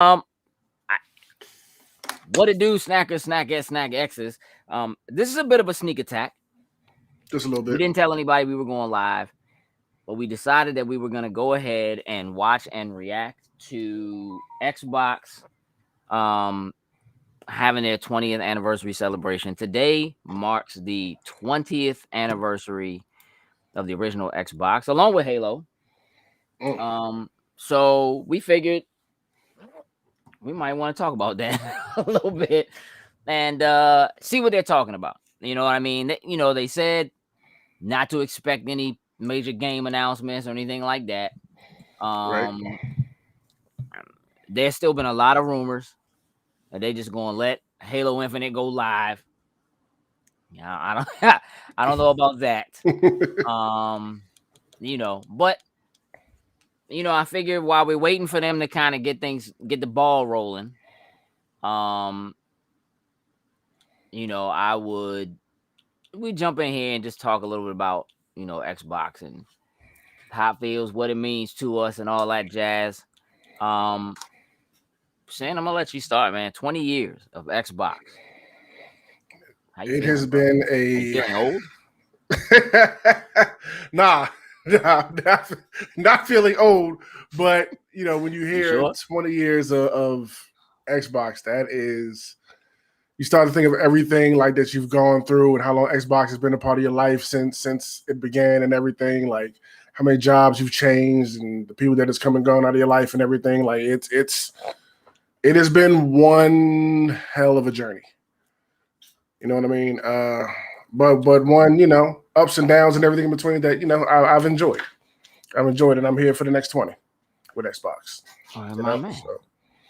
Um, I, what it do, Snackers, Snack S, Snack X's. This is a bit of a sneak attack. Just a little We bit. didn't tell anybody we were going live, but we decided that we were gonna go ahead and watch and react to Xbox having their 20th anniversary celebration. Today marks the 20th anniversary of the original Xbox, along with Halo. So we figured we might want to talk about that a little bit and see what they're talking about. You know what I mean? They said not to expect any major game announcements or anything like that. Right. There's still been a lot of rumors that they just gonna let Halo Infinite go live. Yeah, I don't I don't know about that. But I figured while we're waiting for them to kind of get the ball rolling, um, I would we jump in here and just talk a little bit about Xbox and how it feels, what it means to us, and all that jazz. Shane, I'm gonna let you start, man. 20 years of Xbox. How you It feeling, has bro? been Are you a feeling old? nah, not feeling old, but when you You hear sure? 20 years of Xbox, that is, you start to think of everything like that you've gone through and how long Xbox has been a part of your life since it began and everything, like how many jobs you've changed and the people that has come and gone out of your life and everything. Like it has been one hell of a journey. You know what I mean? But one, ups and downs and everything in between that, I've enjoyed. I've enjoyed it. I'm here for the next 20 with Xbox. All right, You my know, man. so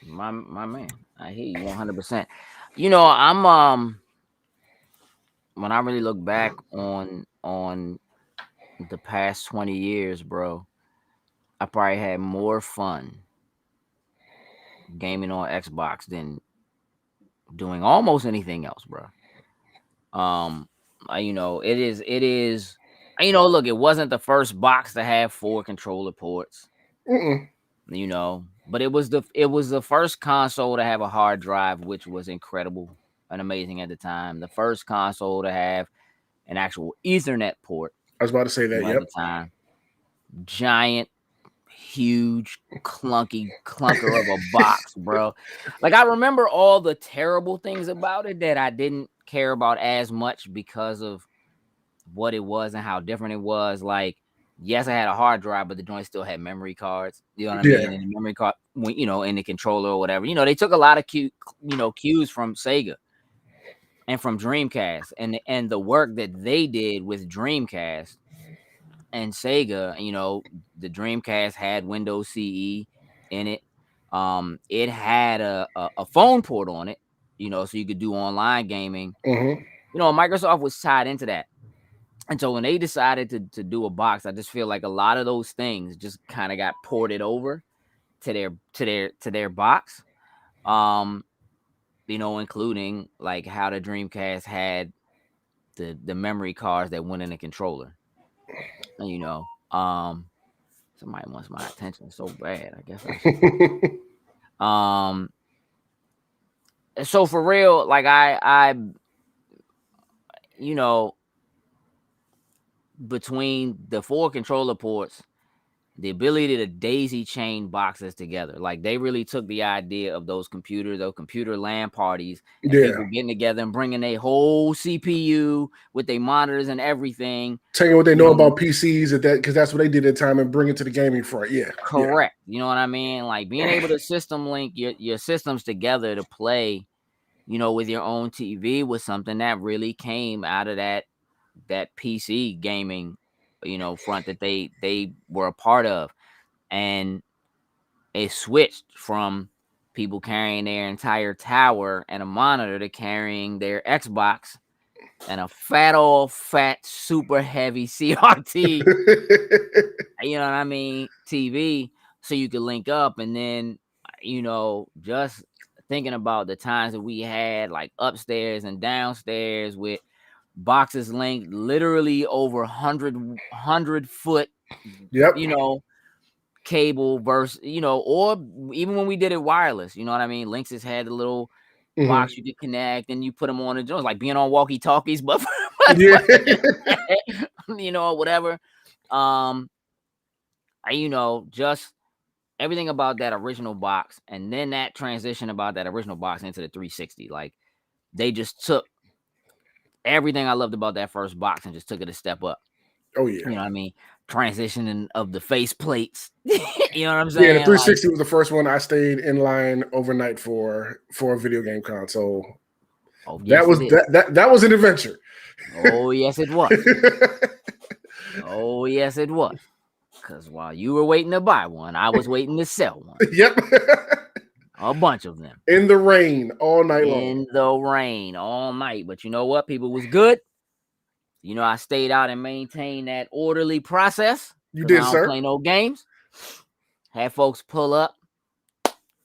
My man. I hear you 100%. I'm when I really look back on the past 20 years, bro, I probably had more fun gaming on Xbox than doing almost anything else, bro. It is look, it wasn't the first box to have 4 controller ports, mm-mm. but it was the first console to have a hard drive, which was incredible and amazing at the time. The first console to have an actual Ethernet port, I was about to say that. at the Yep. time. Giant, huge, clunky clunker of a box, bro. Like, I remember all the terrible things about it that I didn't care about as much because of what it was and how different it was. Like, yes, I had a hard drive, but the joint still had memory cards. You know what I Yeah. mean? And the memory card, in the controller or whatever. They took a lot of cues from Sega and from Dreamcast, and the work that they did with Dreamcast and Sega. The Dreamcast had Windows CE in it. It had a phone port on it, so you could do online gaming. Mm-hmm. Microsoft was tied into that. And so when they decided to do a box, I just feel like a lot of those things just kind of got ported over to their box. Um, including like how the Dreamcast had the memory cards that went in the controller. And, somebody wants my attention so bad. I guess I should. Um, so for real, like you know, between the 4 controller ports, the ability to daisy chain boxes together. Like, they really took the idea of those computer LAN parties, and Yeah. people getting together and bringing a whole CPU with their monitors and everything. Taking what they You know know, about PCs at that, because that's what they did at the time, and bring it to the gaming front. Yeah. Yeah. correct. You know what I mean? Like, being able to system link your systems together to play, with your own TV was something that really came out of that PC gaming, front that they were a part of. And it switched from people carrying their entire tower and a monitor to carrying their Xbox and a fat, super heavy CRT, you know what I mean, TV, so you could link up. And then, just thinking about the times that we had, like, upstairs and downstairs with boxes linked literally over 100 foot, Yep. you know, cable versus, or even when we did it wireless, you know what I mean? Linksys had the little box you could connect and you put them on the joints, like being on walkie talkies, but Yeah. whatever. Just everything about that original box, and then that transition about that original box into the 360. Like, they just took everything I loved about that first box and just took it a step up. Oh yeah. You know what I mean? Transitioning of the face plates. You know what I'm Yeah, saying? the 360 was the first one I stayed in line overnight for a video game console. Oh, yes, that was an adventure. Oh, yes, it was. Oh, yes, it was. Because while you were waiting to buy one, I was waiting to sell one. Yep. A bunch of them. In the rain all night long. In the rain all night. But you know what? People was good. I stayed out and maintained that orderly process. You did, I don't sir. play no games. Had folks pull up.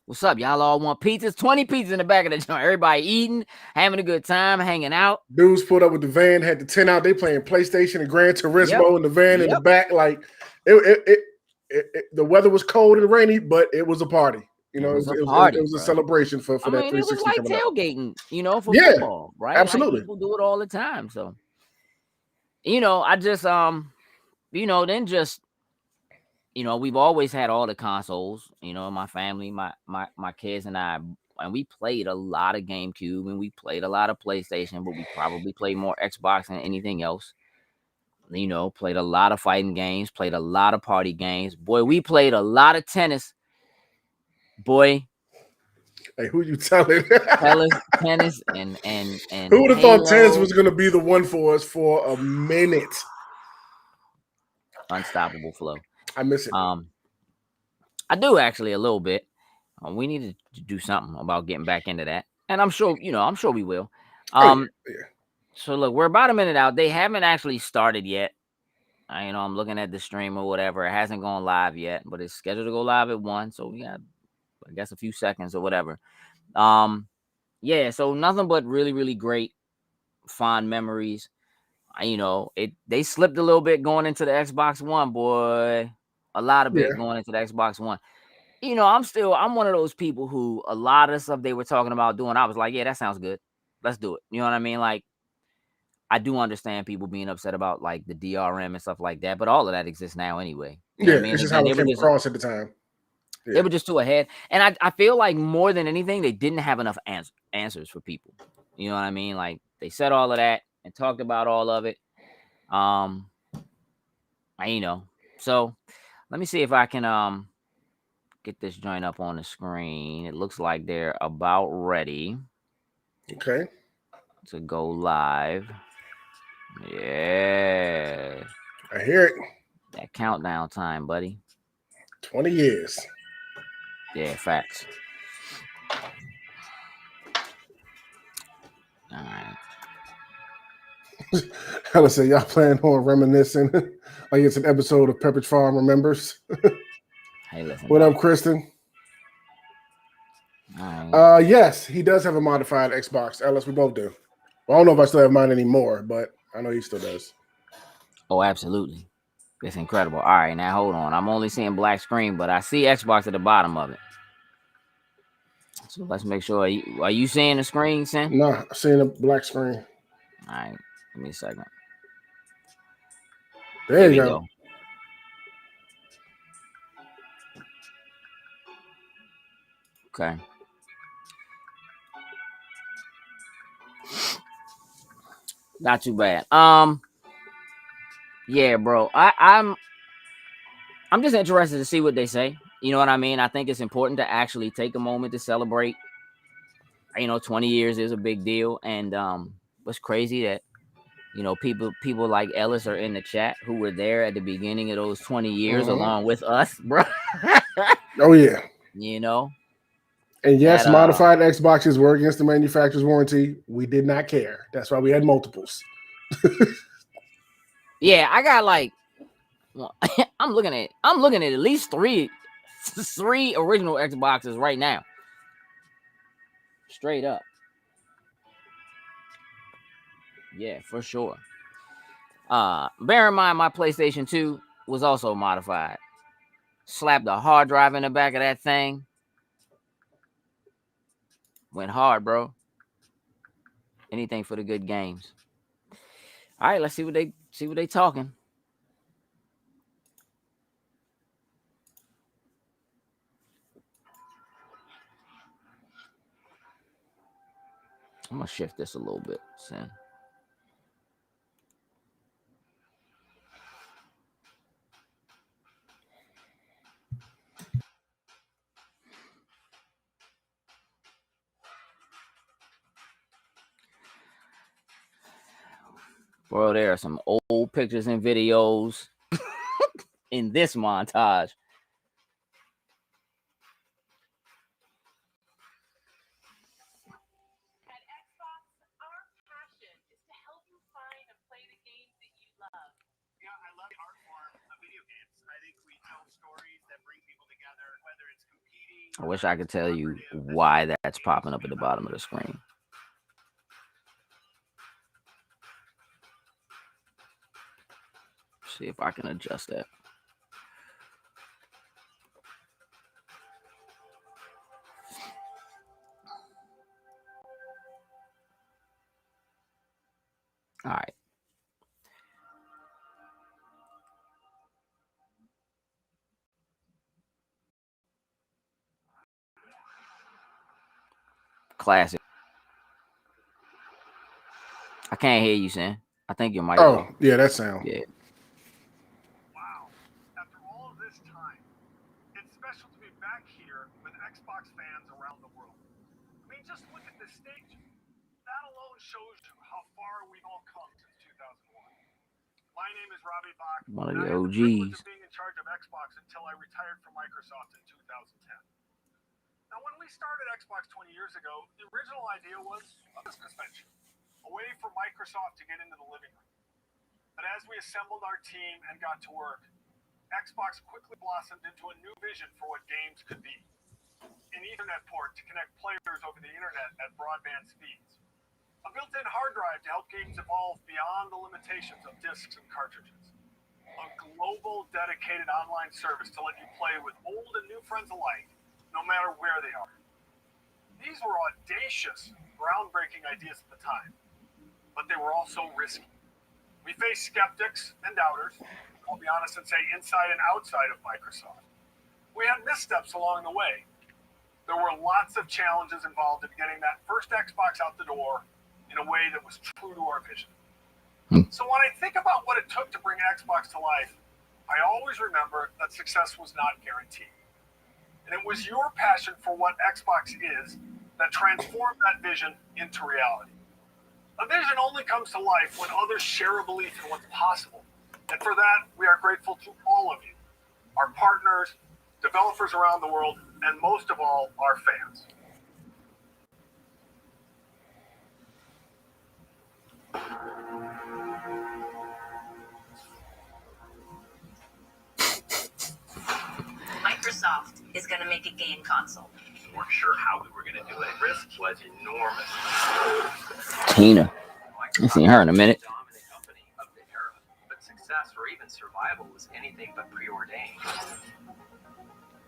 What's up? Y'all all want pizzas? 20 pizzas in the back of the joint. Everybody eating, having a good time, hanging out. Dudes pulled up with the van, had the 10 out. They playing PlayStation and Gran Turismo in the van in the back. Like the weather was cold and rainy, but it was a party. It was a celebration for that 360. It was like tailgating, for football, right? Absolutely. Like, people do it all the time. So, I just then just we've always had all the consoles, my family, my kids and I, and we played a lot of GameCube and we played a lot of PlayStation, but we probably played more Xbox than anything else. Played a lot of fighting games, played a lot of party games. Boy, we played a lot of tennis. Boy. Hey, who you telling? Tennis and who would have thought tennis was going to be the one for us for a minute? Unstoppable flow. I miss it. I do actually a little bit. We need to do something about getting back into that, and I'm sure we will. Yeah. So look, we're about a minute out. They haven't actually started yet. I'm looking at the stream or whatever. It hasn't gone live yet, but it's scheduled to go live at 1. So we got, I guess, a few seconds or whatever. Yeah. So nothing but really, really great, fond memories. They slipped a little bit going into the Xbox One, boy. A lot of it going into the Xbox One. I'm one of those people who a lot of stuff they were talking about doing, I was like, yeah, that sounds good. Let's do it. You know what I mean? Like, I do understand people being upset about like the DRM and stuff like that, but all of that exists now anyway. You know what I mean? It's just how it came across at the time. They were just too ahead. And I feel like more than anything, they didn't have enough answers for people. You know what I mean? Like, they said all of that and talked about all of it. So let me see if I can get this joint up on the screen. It looks like they're about ready. Okay. To go live. Yeah. I hear it. That countdown time, buddy. 20 years. Yeah, facts. All right. Hella say y'all plan on reminiscing like it's an episode of Pepperidge Farm Remembers. Hey, listen. What up, Kristen? All right. Yes, he does have a modified Xbox. Ellis, we both do. Well, I don't know if I still have mine anymore, but I know he still does. Oh, absolutely. It's incredible. All right, now hold on. I'm only seeing black screen, but I see Xbox at the bottom of it. So let's make sure. Are you seeing the screen, Sin? No, I'm seeing a black screen. All right, give me a second. There you go. Okay. Not too bad. Yeah, bro. I'm just interested to see what they say. You know what I mean? I think it's important to actually take a moment to celebrate. 20 years is a big deal. And what's crazy that people like Ellis are in the chat who were there at the beginning of those 20 years along with us, bro. Oh yeah. And yes, modified Xboxes were against the manufacturer's warranty. We did not care. That's why we had multiples. Yeah, I got I'm looking at least three original Xboxes right now. Straight up. Yeah, for sure. Bear in mind, my PlayStation 2 was also modified. Slapped the hard drive in the back of that thing. Went hard, bro. Anything for the good games. All right, let's see what they talking. I'm gonna shift this a little bit, Sin. Bro, there are some old pictures and videos in this montage. At Xbox, our passion is to help you find and play the games that you love. Yeah, I love the art form of video games. I think we tell stories that bring people together, whether it's competing. I wish I could tell you why that's popping up at the bottom of the screen. See if I can adjust that. All right. Classic. I can't hear you, Sin. I think your mic. Oh, yeah, that sound. Yeah. Wow. After all of this time, it's special to be back here with Xbox fans around the world. I mean, just look at this stage. That alone shows you how far we've all come since 2001. My name is Robbie Bach. One of and the I had the privilege OGs. of being in charge of Xbox until I retired from Microsoft in 2010. Now, when we started Xbox 20 years ago, the original idea was a business venture, a way for Microsoft to get into the living room. But as we assembled our team and got to work, Xbox quickly blossomed into a new vision for what games could be. An Ethernet port to connect players over the internet at broadband speeds. A built-in hard drive to help games evolve beyond the limitations of discs and cartridges. A global dedicated online service to let you play with old and new friends alike, no matter where they are. These were audacious, groundbreaking ideas at the time, but they were also risky. We faced skeptics and doubters, I'll be honest and say inside and outside of Microsoft. We had missteps along the way. There were lots of challenges involved in getting that first Xbox out the door in a way that was true to our vision. So when I think about what it took to bring Xbox to life, I always remember that success was not guaranteed. And it was your passion for what Xbox is that transformed that vision into reality. A vision only comes to life when others share a belief in what's possible. And for that, we are grateful to all of you, our partners, developers around the world, and most of all, our fans. Microsoft is going to make a game console. We weren't sure how we were going to do it. Risk was enormous. Tina. I've seen her in a minute. Dominant company of the era, but success or even survival was anything but preordained.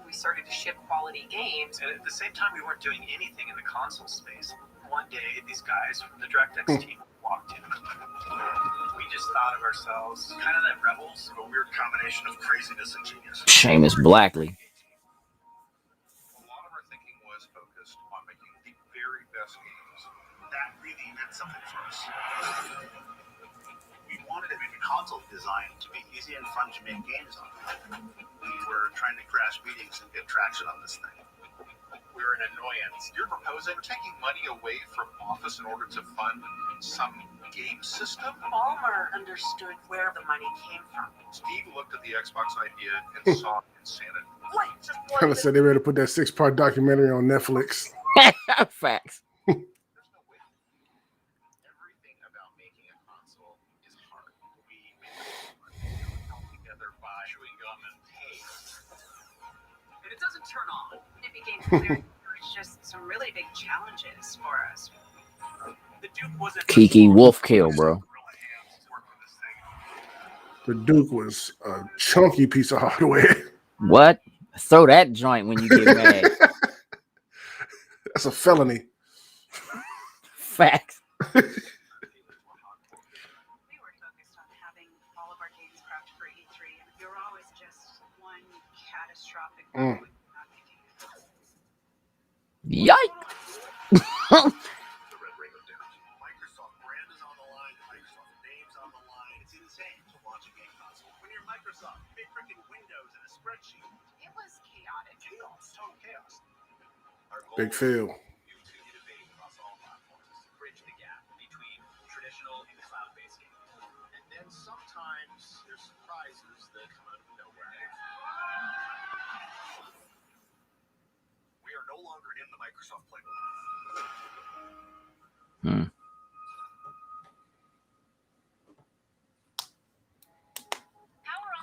We started to ship quality games. And at the same time, we weren't doing anything in the console space. One day, these guys from the DirectX team walked in. We just thought of ourselves kind of that rebels, a weird combination of craziness and genius. Seamus Blackley. A lot of our thinking was focused on making the very best games. That really meant something for us. We wanted to make a console design to be easy and fun to make games on. We were trying to crash meetings and get traction on this thing. We were an annoyance. You're proposing taking money away from Office in order to fund some game system? Ballmer understood where the money came from. Steve looked at the Xbox idea and saw insanity. Wait, just I said they better put that 6-part documentary on Netflix. Facts. There's no way. Everything about making a console is hard. We come together by chewing gum and tape. And it doesn't turn on. It became clear there was just some really big challenges for us. The Duke wasn't Kiki Wolf kill, bro. The Duke was a chunky piece of hardware. What? Throw that joint when you get mad. That's a felony. Facts. We were focused on having all of our games prepped for E3, and we were always just one catastrophic moment not making it. Yikes. The Red Ring of Death. Microsoft brand is on the line. Microsoft name's on the line. It's insane to launch a game console when you're Microsoft. Big freaking Windows and a spreadsheet. It was chaotic. Chaos. Total chaos. Our goal Big Phil. you to innovate across all platforms, bridge the gap between traditional and cloud-based gaming. And then sometimes there's surprises that come out of nowhere. We are no longer in the Microsoft playbook.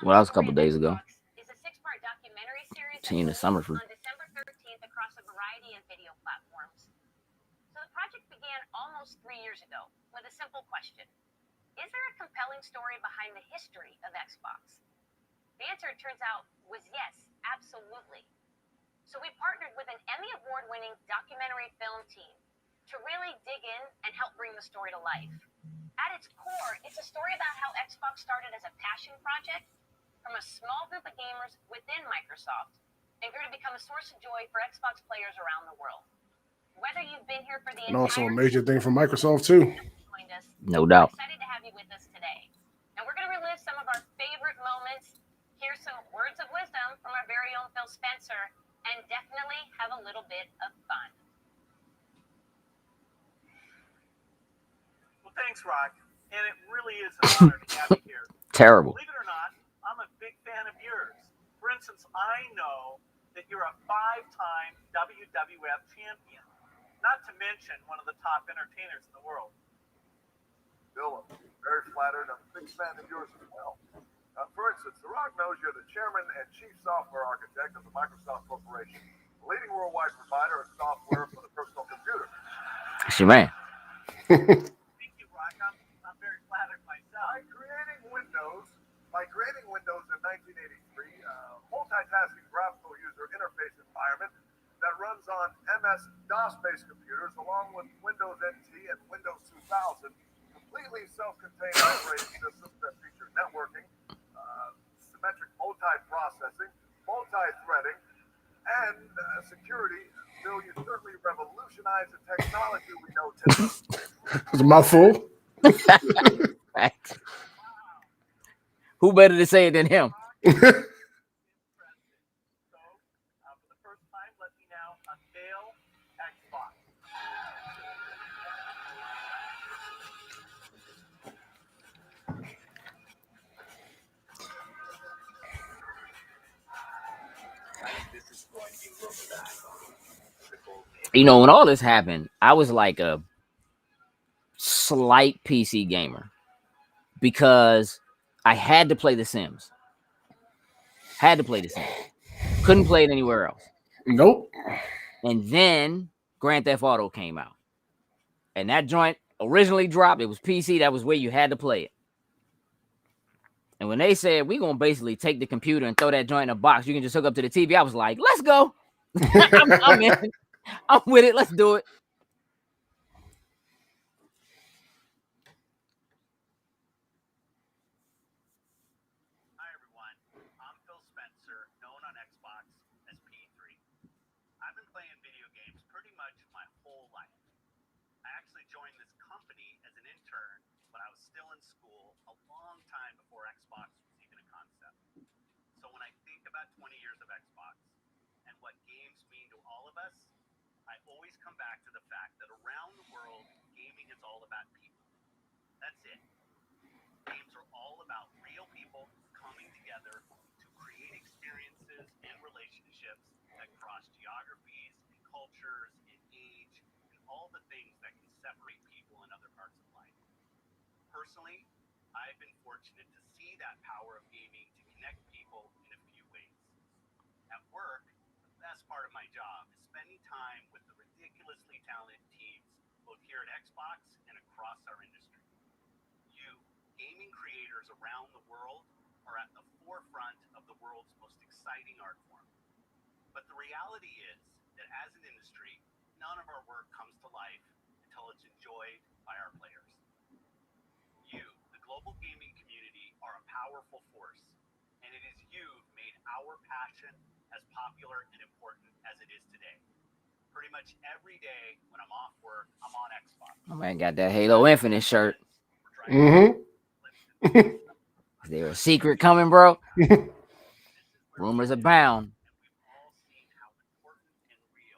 Well, that was a couple days ago. Is a 6-part documentary series Teen of Summerford. on December 13th across a variety of video platforms. So the project began almost 3 years ago with a simple question. Is there a compelling story behind the history of Xbox? The answer, it turns out, was yes, absolutely. So we partnered with an Emmy Award-winning documentary film team to really dig in and help bring the story to life. At its core, it's a story about how Xbox started as a passion project from a small group of gamers within Microsoft and grew to become a source of joy for Xbox players around the world. Whether you've been here for the And also a entire major thing for Microsoft too. joined us, No we're doubt. excited to have you with us today. And we're going to relive some of our favorite moments, hear some words of wisdom from our very own Phil Spencer, and definitely have a little bit of fun. Well, thanks, Rock. And it really is an honor to have you here. Terrible. Believe it or not, I'm a big fan of yours. For instance, I know that you're a 5-time WWF champion, not to mention one of the top entertainers in the world. Bill, I'm very flattered. I'm a big fan of yours as well. For instance, The Rock knows you're the chairman and chief software architect of the Microsoft Corporation, the leading worldwide provider of software for the personal computer. It's your man. Thank you, Rock. I'm very flattered myself. By creating Windows in 1983, multitasking graphical user interface environment that runs on MS-DOS-based computers along with Windows NT and Windows 2000, completely self-contained operating systems that feature networking, symmetric multi-processing, multi-threading, and security. Bill, you certainly revolutionized the technology we know today. It's a mouthful. Facts. Who better to say it than him? So, for the first time, let me now unveil Xbox. You know, when all this happened, I was like a slight PC gamer because I had to play The Sims. Had to play The Sims. Couldn't play it anywhere else. Nope. And then Grand Theft Auto came out. And that joint originally dropped. It was PC. That was where you had to play it. And when they said, we're going to basically take the computer and throw that joint in a box, you can just hook up to the TV, I was like, let's go. I'm in. I'm with it. Let's do it. Hi, everyone. I'm Phil Spencer, known on Xbox as P3. I've been playing video games pretty much my whole life. I actually joined this company as an intern when I was still in school, a long time before Xbox was even a concept. So when I think about 20 years of Xbox and what games mean to all of us, I always come back to the fact that around the world, gaming is all about people. That's it. Games are all about real people coming together to create experiences and relationships that cross geographies and cultures and age and all the things that can separate people in other parts of life. Personally, I've been fortunate to see that power of gaming to connect people in a few ways. At work, the best part of my job is spending time with the ridiculously talented teams both here at Xbox and across our industry. You, gaming creators around the world, are at the forefront of the world's most exciting art form. But the reality is that as an industry, none of our work comes to life until it's enjoyed by our players. You, the global gaming community, are a powerful force, and it is you who've made our passion as popular and important as it is today. Pretty much every day when I'm off work, I'm on Xbox. My man got that Halo Infinite shirt. Mm-hmm. Is there a secret coming, bro? Rumors abound.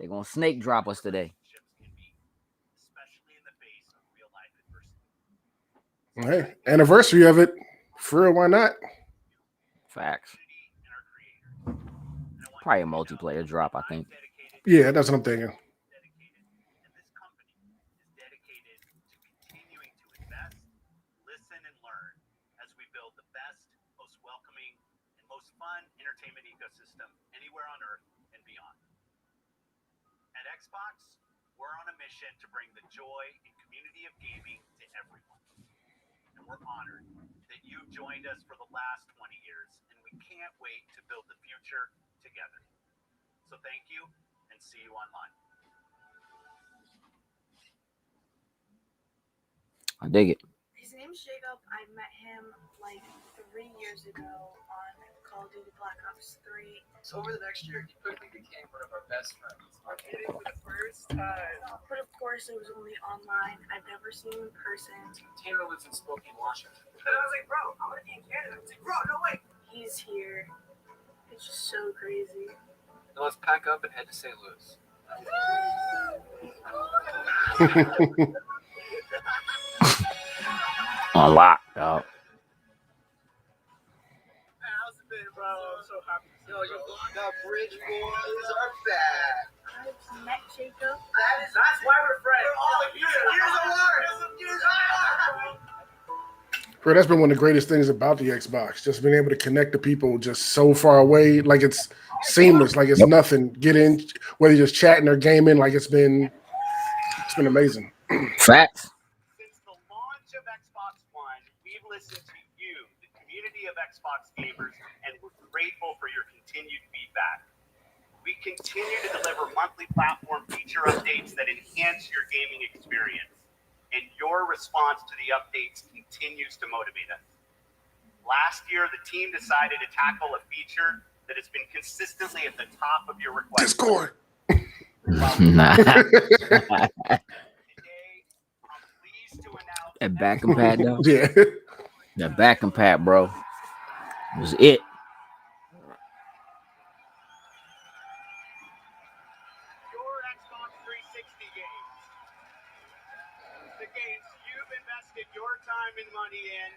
They're gonna snake drop us today. Especially in the face of real life adversity. Hey, anniversary of it. For real, why not? Facts. Probably a multiplayer drop, I think. Yeah, that's what I'm thinking. And this company is dedicated to continuing to invest, listen, and learn as we build the best, most welcoming, and most fun entertainment ecosystem anywhere on Earth and beyond. At Xbox, we're on a mission to bring the joy and community of gaming to everyone. And we're honored that you've joined us for the last 20 years, and we can't wait to build the future together. So thank you, and see you online. I dig it. His name's Jacob. I met him like 3 years ago on Call of Duty Black Ops 3. So over the next year, he quickly became one of our best friends. Our meeting for the first time. But of course, it was only online. I've never seen him in person. Taylor lives in Spokane, Washington. And I was like, bro, I'm gonna be in Canada. I was like, bro, no way. He's here. It's just so crazy. Now let's pack up and head to St. Louis. Unlock, dog. How's it been, bro? I'm so happy. Yo, the Bridge Boys are back. I've met Jacob. That's why we're friends. Years apart. Bro, that's been one of the greatest things about the Xbox. Just being able to connect to people just so far away. Like it's seamless. Like it's nothing. Get in, whether you're just chatting or gaming. Like it's been amazing. Facts. Since the launch of Xbox One, we've listened to you, the community of Xbox gamers, and we're grateful for your continued feedback. We continue to deliver monthly platform feature updates that enhance your gaming experience, and your response to the updates continues to motivate us. Last year, the team decided to tackle a feature that has been consistently at the top of your request. Discord. Nah. Today, I'm pleased to announce That back and pat, though. Yeah. That back and pat, bro, was it. your Xbox 360 games. The games you've invested your time and money in,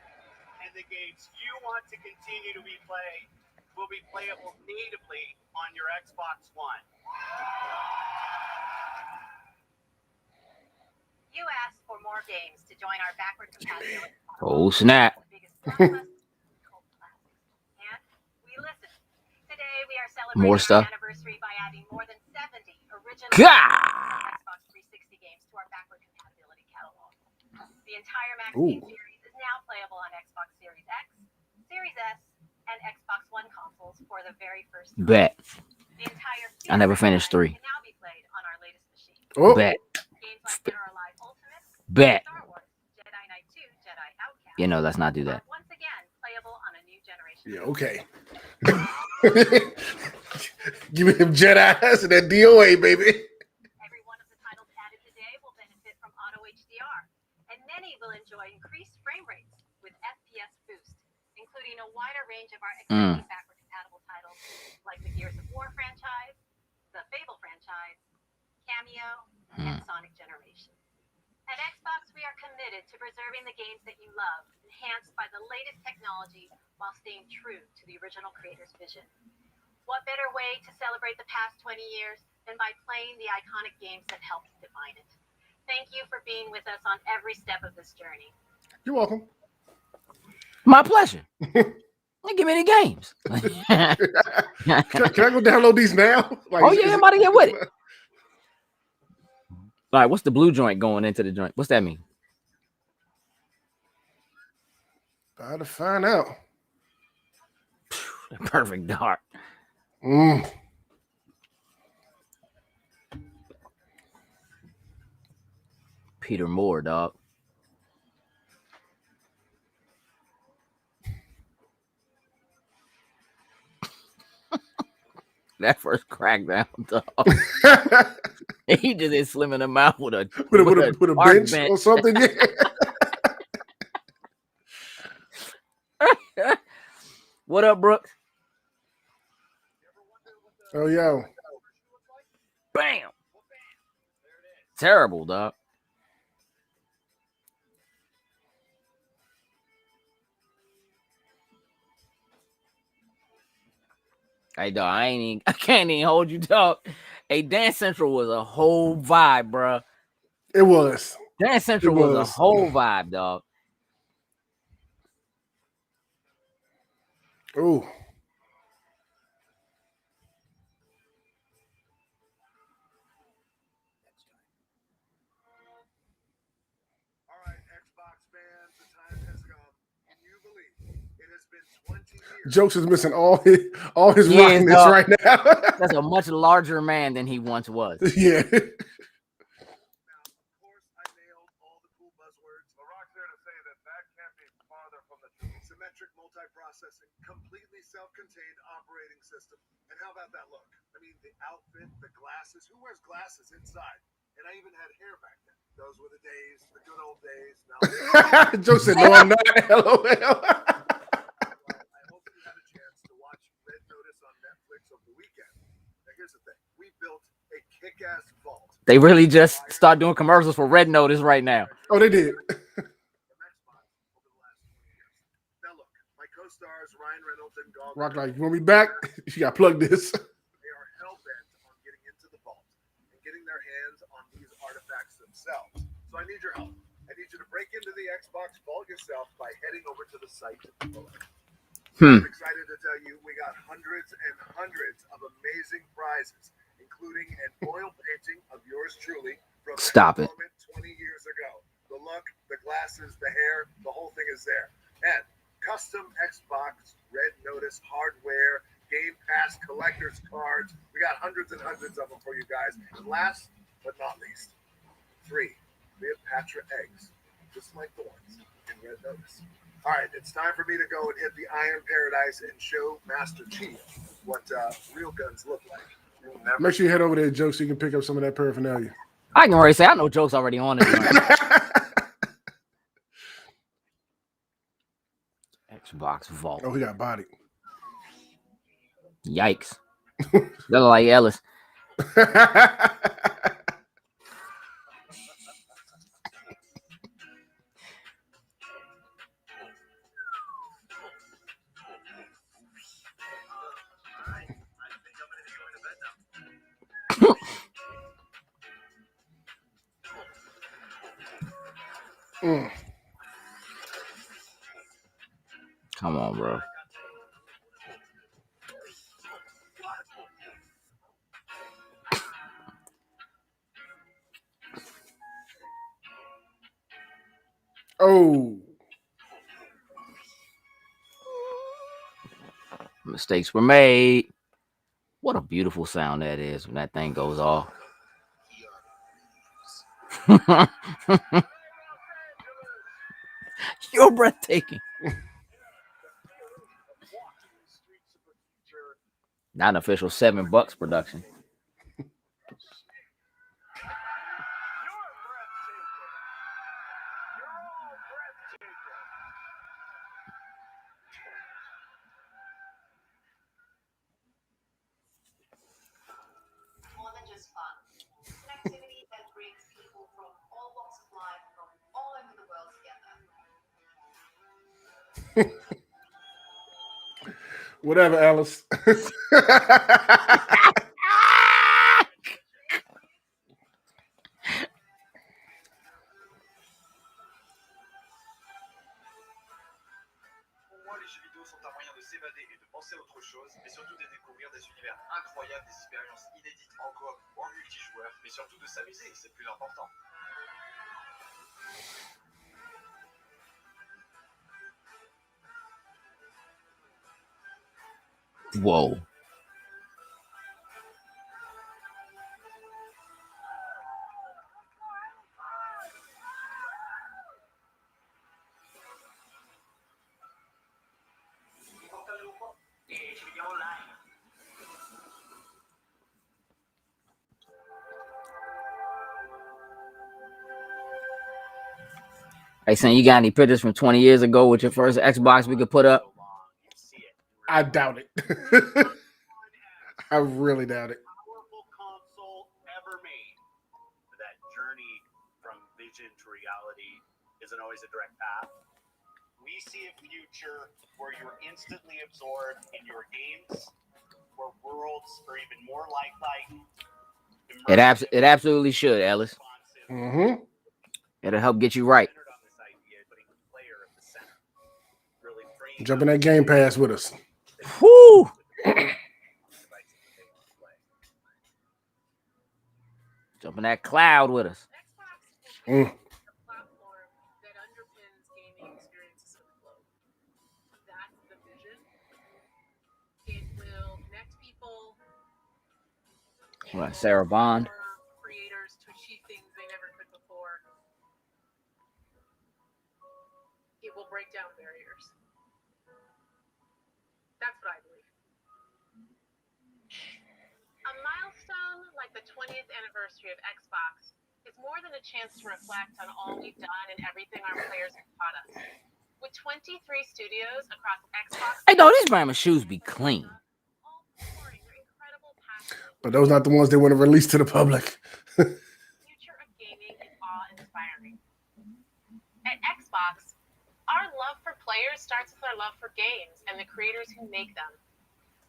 and the games you want to continue to be played, will be playable natively on your Xbox One. You asked for more games to join our backward compatibility. Oh, snap. Biggest blockbusters, cult classics. And we listened. Today we are celebrating More stuff. our anniversary by adding more than 70 original God. Xbox 360 games to our backward compatibility catalog. The entire Max Ooh. Payne series is now playable on Xbox Series X, Series S, and Xbox One consoles for the very first time. Bet. The entire I never series finished 3. can now be played on our latest machine. Oh, Bet. Games like Dead or Alive Ultimate, Bet. Star Wars, Jedi Knight 2, Jedi Outcast. You know, let's not do that. are once again playable on a new generation. yeah, okay. Give me them Jedi's and that DOA, baby. Every one of the titles added today will benefit from Auto HDR, and many will enjoy increased frame rates with FPS boost, including a wider range of our exciting backward compatible titles like the Gears of War franchise, the Fable franchise, Cameo, and Sonic Generation. At Xbox, we are committed to preserving the games that you love, enhanced by the latest technology while staying true to the original creator's vision. What better way to celebrate the past 20 years than by playing the iconic games that helped define it? Thank you for being with us on every step of this journey. You're welcome. My pleasure. Give me the games. Can I go download these now? Like, Oh, yeah, everybody get with it. All right, what's the blue joint going into the joint? What's that mean? About to find out. Perfect Dark. Peter Moore, dog. That first crackdown, dog. He just is slimming him out with a with a park bench or something. Yeah. What up, Brooks? Oh yeah. Bam. Terrible, dog. Hey, dog, I can't even hold you, dog. Hey, Dance Central was a whole vibe, bro. It was. Dance Central was a whole vibe, dog. Ooh. All right, Xbox fans, the time has come. Can you believe it has been 20 years? Jokes is missing all his He is, rockiness dog. right now. That's a much larger man than he once was. Yeah. Now, of course, I nailed all the cool buzzwords. LaRock's there to say that that can't be farther from the truth. Symmetric multiprocessing, completely self-contained operating system. And how about that look? I mean, the outfit, the glasses. Who wears glasses inside? And I even had hair back then. Those were the days, the good old days. Now, Joe said, "No, I'm not." LOL. I hope you had a chance to watch Red Notice on Netflix over the weekend. Now, here's the thing. We built a kick-ass vault. They really just start doing commercials for Red Notice right now. Oh, they did. From Xbox over the last 20 years. Now, look, my co-stars Ryan Reynolds and Gog. Rock like, you want me back? You got to plug this. They are hell-bent on getting into the vault and getting their hands on these artifacts themselves. So I need your help. I need you to break into the Xbox vault yourself by heading over to the site below. I'm excited to tell you we got hundreds and hundreds of amazing prizes, including an oil painting of yours truly from Stop that it. moment 20 years ago. The look, the glasses, the hair, the whole thing is there. And custom Xbox Red Notice hardware, Game Pass collector's cards. We got hundreds and hundreds of them for you guys. And last but not least, 3 Cleopatra eggs, just like the ones in Red Notice. All right, it's time for me to go and hit the Iron Paradise and show Master Chief what real guns look like. You'll never Make sure you head over there, Joe, so you can pick up some of that paraphernalia. I can already say I know jokes already on it. Xbox Vault. Oh, he got bodied. Yikes. They look like Ellis. Come on, bro. Oh. Mistakes were made. What a beautiful sound that is when that thing goes off. You're breathtaking. Not an official $7 production. More than just fun. It's an activity that brings people from all walks of life from all over the world together. Whatever, Alice. Pour moi, les jeux vidéo sont un moyen de s'évader et de penser à autre chose, mais surtout de découvrir des univers incroyables, des expériences inédites en coop ou en multijoueur, mais surtout de s'amuser, c'est le plus important. Whoa. Hey, son, you got any pictures from 20 years ago with your first Xbox we could put up? I doubt it. I really doubt it. Powerful console ever made. That journey from vision to reality isn't always a direct path. We see a future where you're instantly absorbed in your games, where worlds are even more lifelike. It absolutely should, Ellis. Mm-hmm. It'll help get you right. Jump in that Game Pass with us. Whoo! Jump in that cloud with us. Mm. Platform that underpins gaming experiences of the globe. That's the vision. It will connect people. What, Sarah Bond? Creators to achieve things they never could before. It will break down barriers. That's what I believe. A milestone like the 20th anniversary of Xbox is more than a chance to reflect on all we've done and everything our players have taught us. With 23 studios across Xbox, Hey, no, these grandma shoes be clean. all pouring their incredible passion. But those not the ones they want to release to the public. The future of gaming is awe-inspiring. At Xbox, our love for players starts with our love for games and the creators who make them.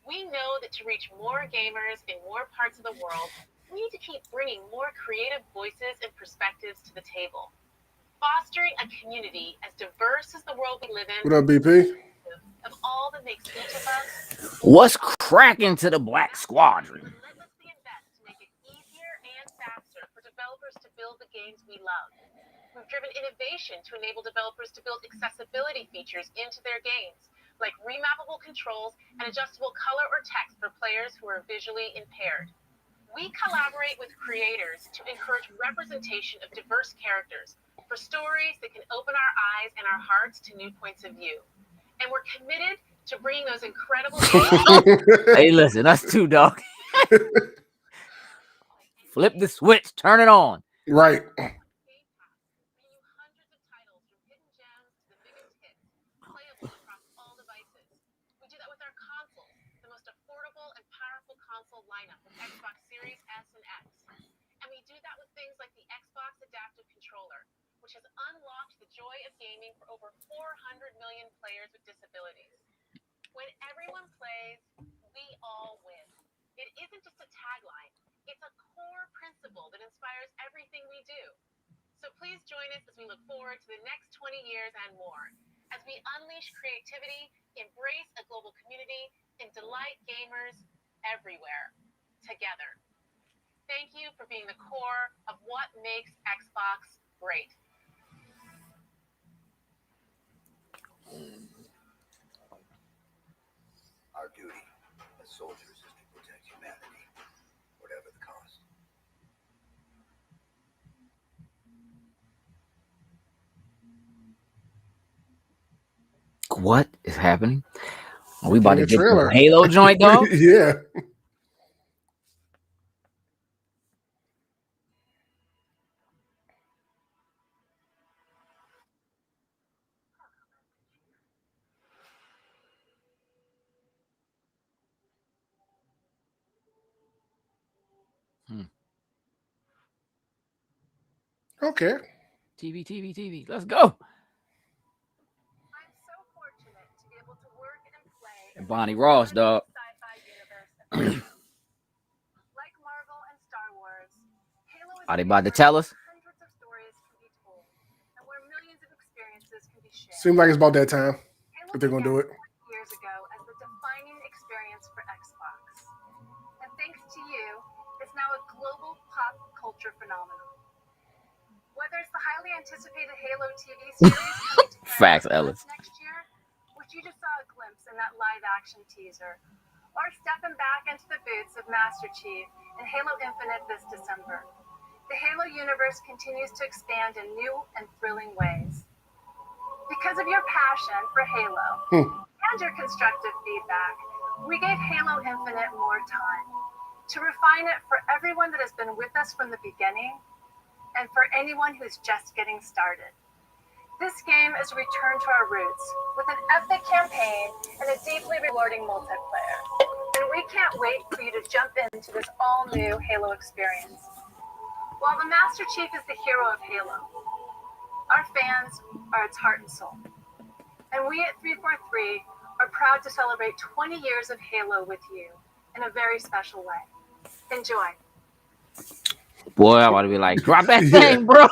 We know that to reach more gamers in more parts of the world, we need to keep bringing more creative voices and perspectives to the table. Fostering a community as diverse as the world we live in. What up, BP? Of all that makes each of us. What's cracking to the Black Squadron? Relentlessly invest to make it easier and faster for developers to build the games we love. We've driven innovation to enable developers to build accessibility features into their games, like remappable controls and adjustable color or text for players who are visually impaired. We collaborate with creators to encourage representation of diverse characters for stories that can open our eyes and our hearts to new points of view. And we're committed to bringing those incredible games. Hey, listen, us too, dog. Flip the switch, turn it on. Right. Lineup of Xbox Series S and X. And we do that with things like the Xbox Adaptive Controller, which has unlocked the joy of gaming for over 400 million players with disabilities. When everyone plays, we all win. It isn't just a tagline, it's a core principle that inspires everything we do. So please join us as we look forward to the next 20 years and more, as we unleash creativity, embrace a global community, and delight gamers everywhere together. Thank you for being the core of what makes Xbox great. Our duty as soldiers is to protect humanity, whatever the cost. What is happening? Are we about to The get trailer. the Halo joint, dog? Yeah. Okay. TV. Let's go. I'm so fortunate to be able to work and play And Bonnie Ross, dog. sci-fi universe. Like Marvel and Star Wars, Halo is Are they a about to universe tell us? where hundreds of stories can be told, and where millions of experiences can be shared. Seems like it's about that time Halo if they're gonna do it. began 20 years ago as the defining experience for Xbox. And thanks to you, it's now a global pop culture phenomenon. Whether it's the highly anticipated Halo TV series coming to Facts, Paramount Ellis. next year, which you just saw a glimpse in that live-action teaser, or stepping back into the boots of Master Chief in Halo Infinite this December. The Halo universe continues to expand in new and thrilling ways. Because of your passion for Halo and your constructive feedback, we gave Halo Infinite more time to refine it for everyone that has been with us from the beginning and for anyone who's just getting started. This game is a return to our roots with an epic campaign and a deeply rewarding multiplayer. And we can't wait for you to jump into this all-new Halo experience. While the Master Chief is the hero of Halo, our fans are its heart and soul. And we at 343 are proud to celebrate 20 years of Halo with you in a very special way. Enjoy. Boy, I want to be like, drop that thing, bro.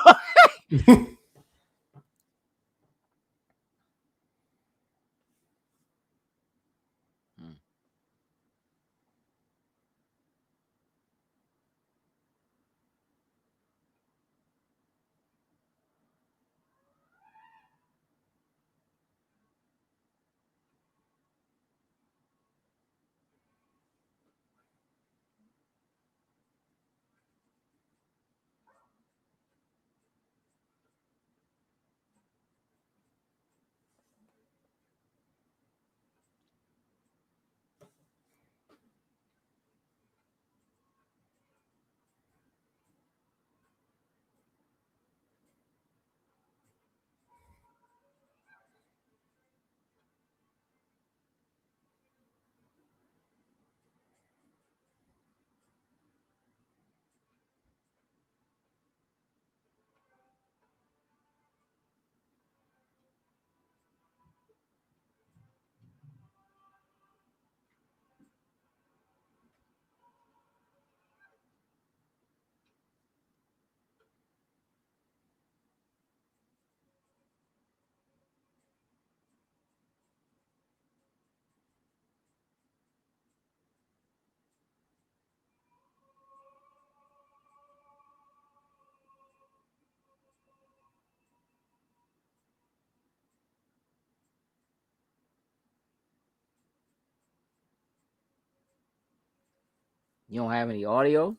You don't have any audio?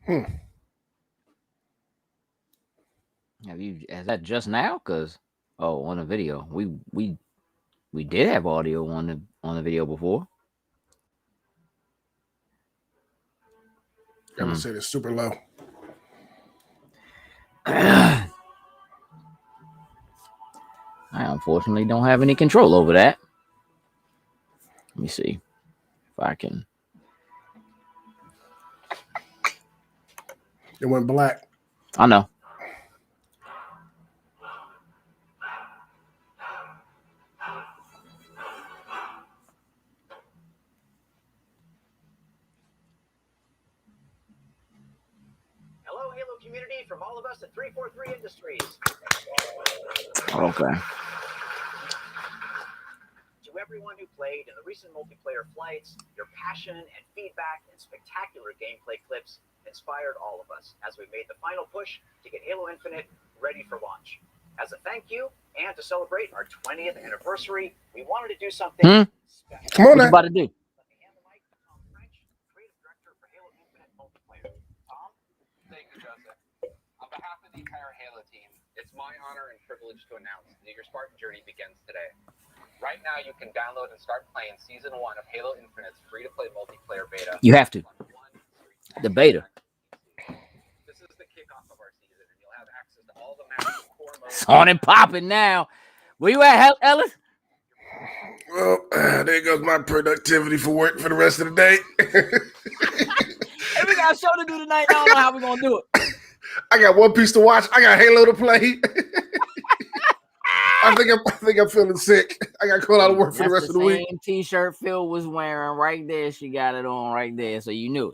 Have you? Is that just now? Cause on the video, we did have audio on the video before. I would say it's super low. I unfortunately don't have any control over that. Let me see if I can. It went black. I know. Hello, Halo community, from all of us at 343 Industries. Okay. To everyone who played in the recent multiplayer flights, your passion and feedback and spectacular gameplay clips inspired all of us as we made the final push to get Halo Infinite ready for launch. As a thank you and to celebrate our 20th anniversary, we wanted to do something special. Come on, what you about to do? Let me hand the mic to Tom French, creative director for Halo Infinite multiplayer. Tom? Thank you, Joseph. On behalf of the entire Halo team, it's my honor and privilege to announce that your Spartan journey begins today. Right now, you can download and start playing Season 1 of Halo Infinite's free-to-play multiplayer beta. You have to. The beta. This is the kickoff of our season, and you'll have access to all the maps and core modes. It's on and popping now. Where you at, Ellis? Well, there goes my productivity for work for the rest of the day. Hey, we got a show to do tonight. I don't know how we're going to do it. I got One Piece to watch. I got Halo to play. I think I'm feeling sick. I got called out of work for the rest of the week. Same T-shirt Phil was wearing right there. She got it on right there, so you knew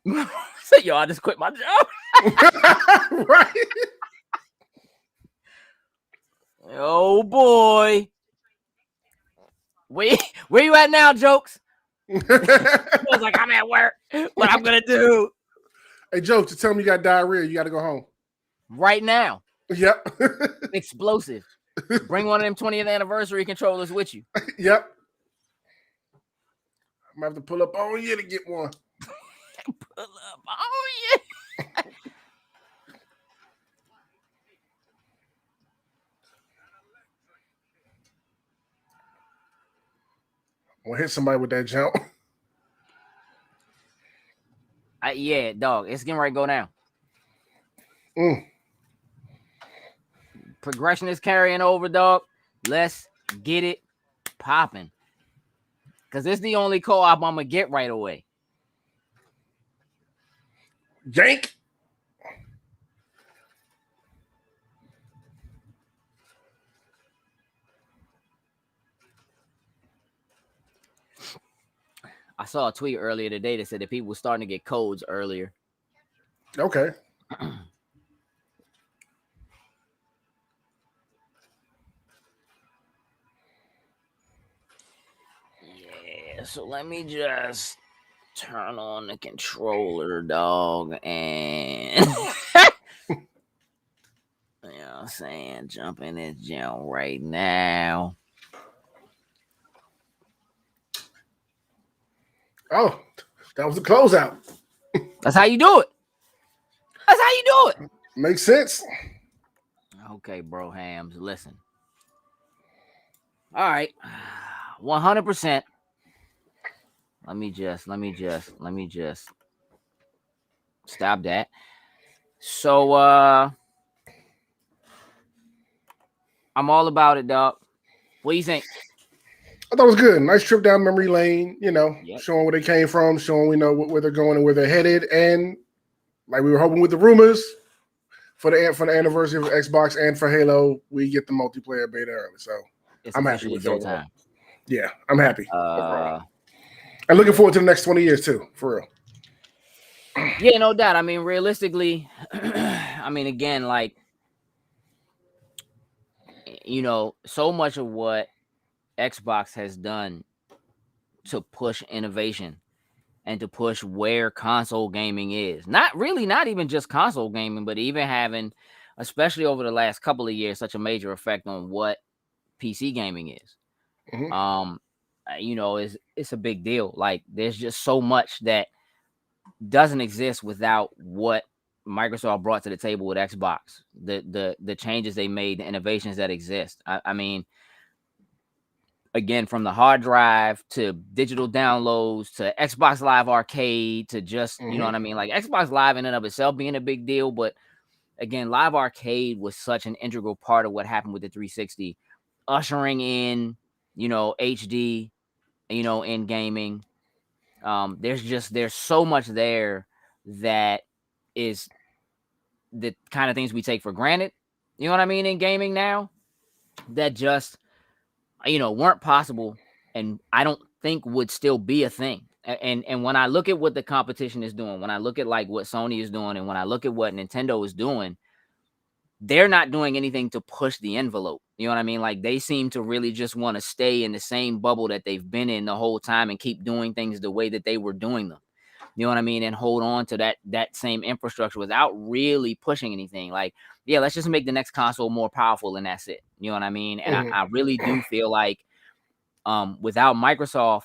it. So yo, I just quit my job. Right. Oh boy. Where you at now, Jokes? I was like, I'm at work. What I'm gonna do? Hey, Jokes, to tell me you got diarrhea, you got to go home right now. Yep. Explosive. Bring one of them 20th anniversary controllers with you. Yep. I'm gonna have to pull up on you to get one. Pull up. Oh yeah. I'm gonna hit somebody with that jump. Yeah, dog. It's getting ready to go down. Progression is carrying over, dog. Let's get it popping. Because it's the only co-op I'm going to get right away. Yank. I saw a tweet earlier today that said that people were starting to get codes earlier. Okay. Yeah, so let me just turn on the controller, dog, and you know what I'm saying, jump in this jump right now. Oh, that was the closeout. That's how you do it. That's how you do it. Makes sense. Okay, bro, Hams, listen. All right, 100%. Let me just stop that. So, I'm all about it, dog. What do you think? I thought it was good. Nice trip down memory lane, you know, Yep. showing where they came from, showing we know where they're going and where they're headed. And like we were hoping with the rumors for the anniversary of Xbox and for Halo, we get the multiplayer beta early. So It's I'm happy officially with go that. time. Yeah, I'm happy. And looking forward to the next 20 years too, for real. Yeah, no doubt. I mean, realistically, I mean, again, like, you know, so much of what Xbox has done to push innovation and to push where console gaming is. Not even just console gaming, but even having, especially over the last couple of years, such a major effect on what PC gaming is. Mm-hmm. You know, it's a big deal. Like, there's just so much that doesn't exist without what Microsoft brought to the table with Xbox. The changes they made, the innovations that exist. I mean, again, from the hard drive to digital downloads to Xbox Live Arcade to just, you know what I mean? Like, Xbox Live in and of itself being a big deal, but again, Live Arcade was such an integral part of what happened with the 360, ushering in, you know, HD, you know, in gaming. There's so much there that is the kind of things we take for granted, you know what I mean, in gaming now, that just, you know, weren't possible and I don't think would still be a thing. And when I look at what the competition is doing, when I look at like what Sony is doing, and when I look at what Nintendo is doing, they're not doing anything to push the envelope. You know what I mean? Like, they seem to really just want to stay in the same bubble that they've been in the whole time and keep doing things the way that they were doing them. You know what I mean? And hold on to that same infrastructure without really pushing anything. Like, yeah, let's just make the next console more powerful and that's it. You know what I mean? And I really do feel like without Microsoft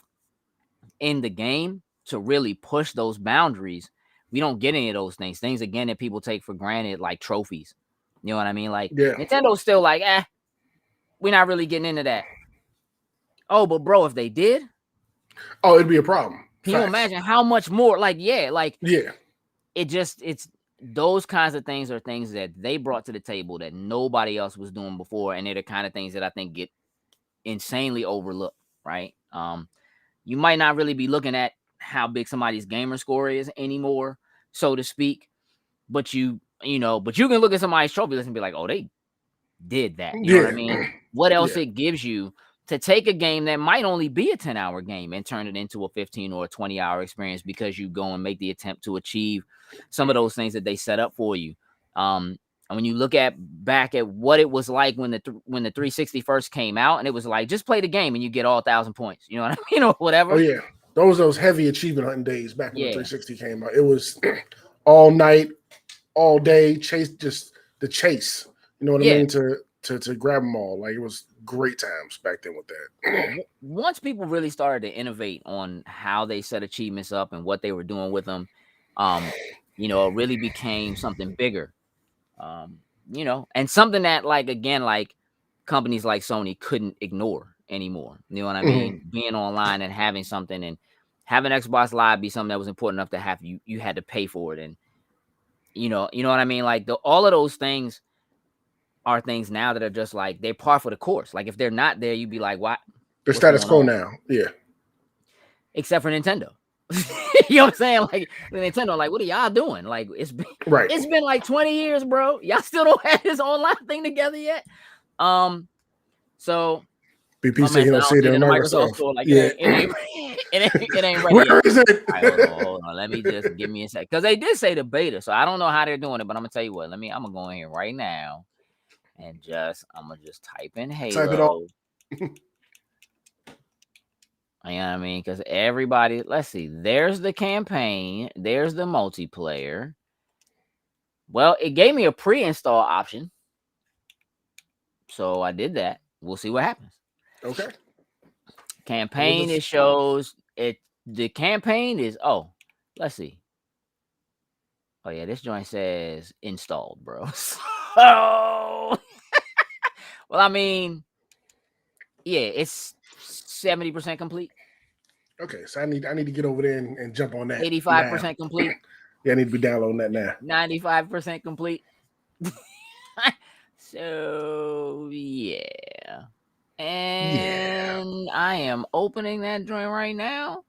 in the game to really push those boundaries, we don't get any of those things. Things, again, that people take for granted, like trophies. You know what I mean? Like, Nintendo's still like, we're not really getting into that. Oh, but bro, if they did, it'd be a problem. Can you imagine how much more? Like, it's those kinds of things are things that they brought to the table that nobody else was doing before, and they're the kind of things that I think get insanely overlooked, right? You might not really be looking at how big somebody's gamer score is anymore, so to speak, but you can look at somebody's trophy list and be like, oh, they did that. You know what I mean? What else it gives you to take a game that might only be a 10-hour game and turn it into a 15 or a 20-hour experience because you go and make the attempt to achieve some of those things that they set up for you. And when you look back at what it was like when the 360 first came out, and it was like, just play the game and you get all 1,000 points. You know what I mean? Or whatever. Oh, yeah. Those heavy achievement hunting days back when the 360 came out. It was all night, all day, chase, just the chase. You know what I mean? To to grab them all. Like, it was great times back then with that. Once people really started to innovate on how they set achievements up and what they were doing with them, you know, it really became something bigger. You know, and something that, like, again, like companies like Sony couldn't ignore anymore. You know what I mean? Being online and having something, and having Xbox Live be something that was important enough to have you had to pay for it. And you know what I mean? Like, all of those things are things now that are just like, they're par for the course. Like, if they're not there, you'd be like, what? The status quo now. Yeah. Except for Nintendo. You know what I'm saying? Like, Nintendo, like, what are y'all doing? Like, it's been like 20 years, bro. Y'all still don't have this online thing together yet. So BP said he don't see it in Microsoft. Store, like, yeah. it ain't ready. Where yet. is it? All right, hold on. Let me just give me a sec. Because they did say the beta. So I don't know how they're doing it, but I'm gonna tell you what. I'm gonna go in here right now and I'm gonna just type in Halo. Type it all. You know what I mean? Because everybody, let's see, there's the campaign, there's the multiplayer. Well, it gave me a pre-install option. So I did that. We'll see what happens. Okay. Campaign, it shows it. The campaign is, let's see. Oh, yeah, this joint says installed, bro. Oh, well, I mean, yeah, it's 70% complete. Okay, so I need to get over there and jump on that. 85% complete. Yeah, I need to be downloading that now. 95% complete. So yeah. And I am opening that joint right now.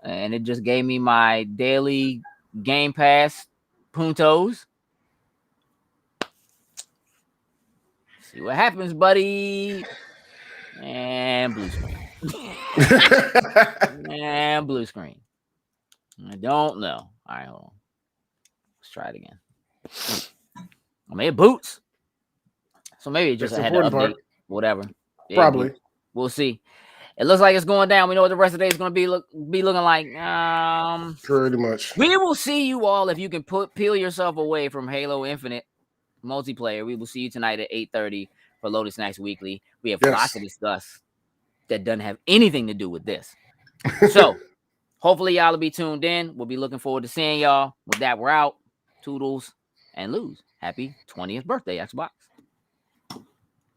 And it just gave me my daily Game Pass puntos. See what happens, buddy. And blue screen. And blue screen. I don't know. All right, hold on. Let's try it again. I mean, it boots. So maybe it just had an update. Whatever. Probably. We'll see. It looks like it's going down. We know what the rest of the day is going to be looking like. Pretty much. We will see you all if you can peel yourself away from Halo Infinite multiplayer. We will see you tonight at 8:30 for Lotus Snacks Weekly. We have lots to discuss that doesn't have anything to do with this. So hopefully y'all will be tuned in. We'll be looking forward to seeing y'all. With that, we're out. Toodles and lose. Happy 20th birthday, Xbox.